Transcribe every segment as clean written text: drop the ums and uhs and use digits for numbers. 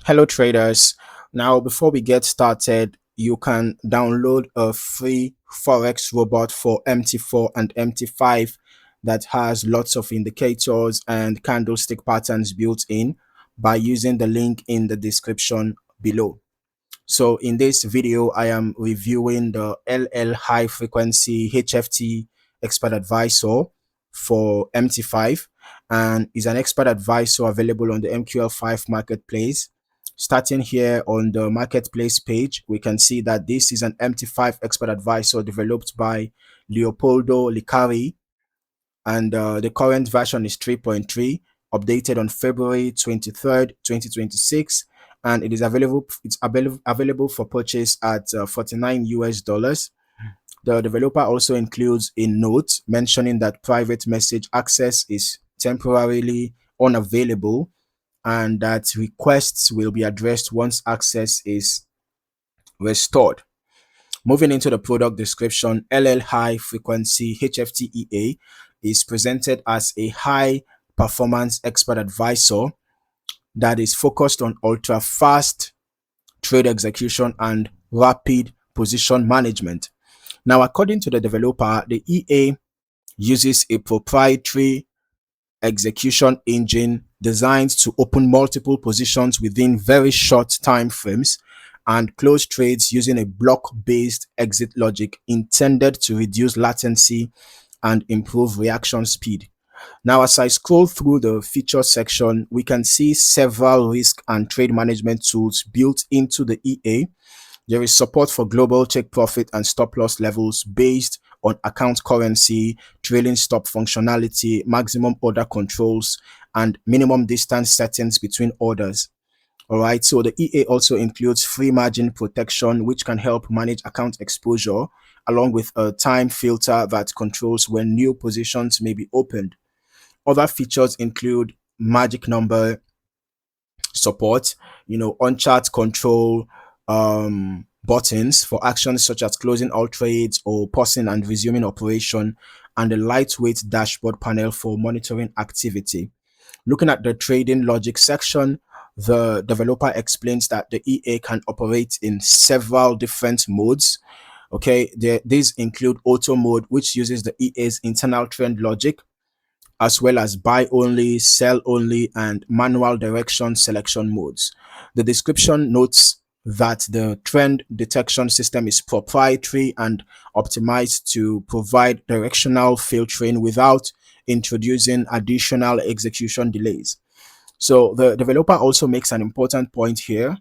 Hello traders. Now before we get started, you can download a free Forex robot for MT4 and MT5 that has lots of indicators and candlestick patterns built in by using the link in the description below. So in this video, I am reviewing the LL high frequency HFT expert advisor for MT5 and is an expert advisor available on the MQL5 Marketplace. Starting here on the Marketplace page, we can see that this is an MT5 expert advisor developed by Leopoldo Licari, and the current version is 3.3, updated on February 23rd, 2026, and it is available. It's available for purchase at 49 US dollars. The developer also includes a note mentioning that private message access is temporarily unavailable and that requests will be addressed once access is restored. Moving into the product description, LL high frequency HFTEA is presented as a high performance expert advisor that is focused on ultra fast trade execution and rapid position management. Now, according to the developer, the EA uses a proprietary execution engine designed to open multiple positions within very short time frames and close trades using a block-based exit logic intended to reduce latency and improve reaction speed. Now, as I scroll through the feature section, we can see several risk and trade management tools built into the EA. There is support for global take profit and stop loss levels based on account currency, trailing stop functionality, maximum order controls, and minimum distance settings between orders. All right, so the EA also includes free margin protection, which can help manage account exposure, along with a time filter that controls when new positions may be opened. Other features include magic number support, on chart control, buttons for actions such as closing all trades or pausing and resuming operation, and a lightweight dashboard panel for monitoring activity. Looking at the trading logic section, the developer explains that the EA can operate in several different modes. Okay, these include auto mode, which uses the EA's internal trend logic, as well as buy only, sell only, and manual direction selection modes. The description notes that the trend detection system is proprietary and optimized to provide directional filtering without introducing additional execution delays. So the developer also makes an important point here.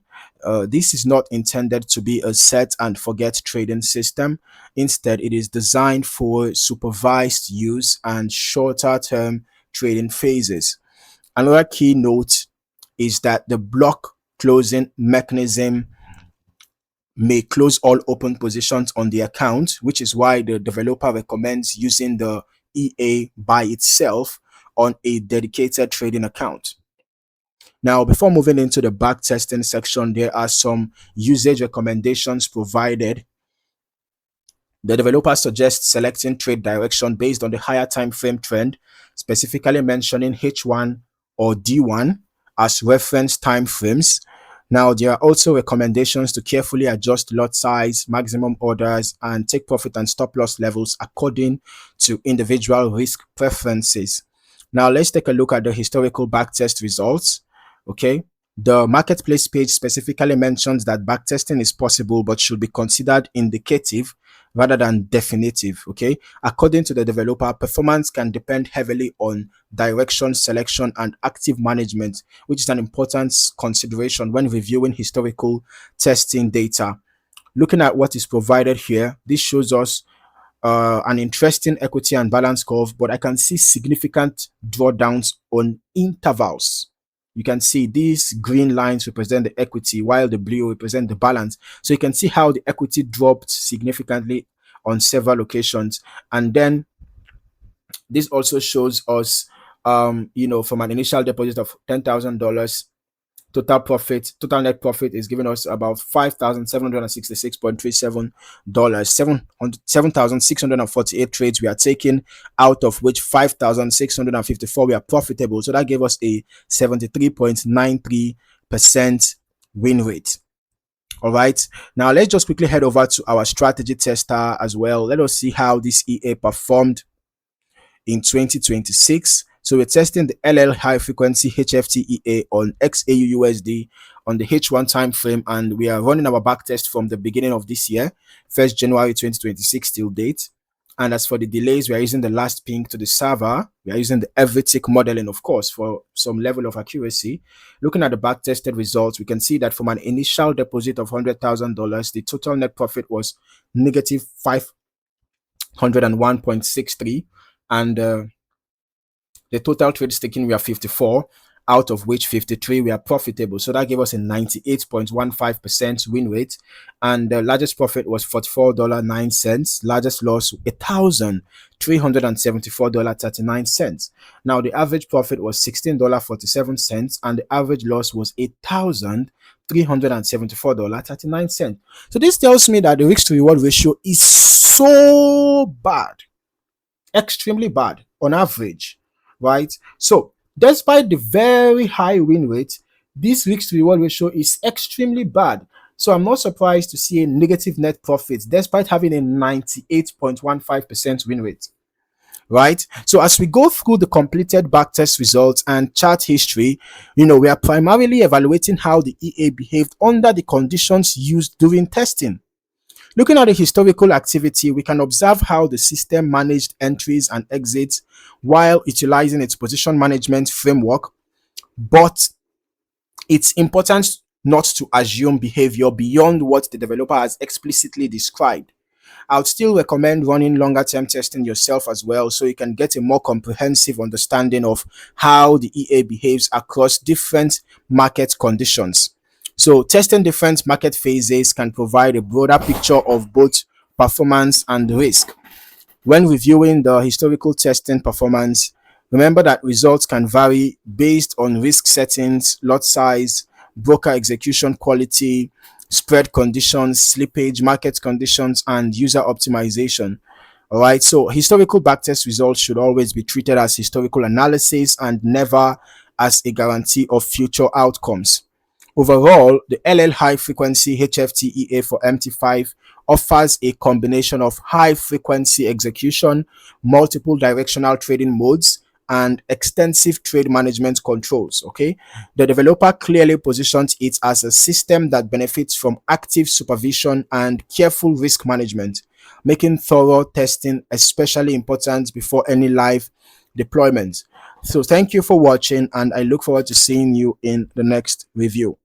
This is not intended to be a set and forget trading system. Instead, it is designed for supervised use and shorter term trading phases. Another key note is that the block closing mechanism may close all open positions on the account, which is why the developer recommends using the EA by itself on a dedicated trading account. Now, before moving into the backtesting section, there are some usage recommendations provided. The developer suggests selecting trade direction based on the higher time frame trend, specifically mentioning H1 or D1 as reference time frames. Now, there are also recommendations to carefully adjust lot size, maximum orders, and take profit and stop loss levels according to individual risk preferences. Now, let's take a look at the historical backtest results. Okay, the marketplace page specifically mentions that backtesting is possible but should be considered indicative rather than definitive. Okay, according to the developer, performance can depend heavily on direction selection and active management, which is an important consideration when reviewing historical testing data. Looking at what is provided here, this shows us an interesting equity and balance curve, but I can see significant drawdowns on intervals. You can see these green lines represent the equity while the blue represent the balance. So you can see how the equity dropped significantly on several occasions. And then this also shows us, from an initial deposit of $10,000, total net profit is giving us about $5,766.37. 7,648 trades we are taking, out of which 5,654 we are profitable. So that gave us a 73.93% win rate. All right. Now let's just quickly head over to our strategy tester as well. Let us see how this EA performed in 2026. So we're testing the LL high frequency HFT EA on XAUUSD on the H1 time frame, and we are running our backtest from the beginning of this year, 1st January 2026 till date. And as for the delays, we are using the last ping to the server. We are using the every tick modeling, of course, for some level of accuracy. Looking at the backtested results, we can see that from an initial deposit of $100,000, the total net profit was negative 501.63, and the total trades taken were 54, out of which 53 were profitable. So that gave us a 98.15% win rate. And the largest profit was $44.09. Largest loss, $1,374.39. Now, the average profit was $16.47, and the average loss was $8,374.39. So this tells me that the risk to reward ratio is so bad, extremely bad on average, right? So despite the very high win rate, this risk to reward ratio is extremely bad. So I'm not surprised to see a negative net profit despite having a 98.15% win rate, right? So as we go through the completed backtest results and chart history, we are primarily evaluating how the EA behaved under the conditions used during testing. Looking at the historical activity, we can observe how the system managed entries and exits while utilizing its position management framework, but it's important not to assume behavior beyond what the developer has explicitly described. I would still recommend running longer term testing yourself as well, so you can get a more comprehensive understanding of how the EA behaves across different market conditions. So testing different market phases can provide a broader picture of both performance and risk. When reviewing the historical testing performance, remember that results can vary based on risk settings, lot size, broker execution quality, spread conditions, slippage, market conditions, and user optimization. All right, so historical backtest results should always be treated as historical analysis and never as a guarantee of future outcomes. Overall, the LL high frequency HFT EA for MT5 offers a combination of high frequency execution, multiple directional trading modes, and extensive trade management controls. Okay, the developer clearly positions it as a system that benefits from active supervision and careful risk management, making thorough testing especially important before any live deployment. So thank you for watching, and I look forward to seeing you in the next review.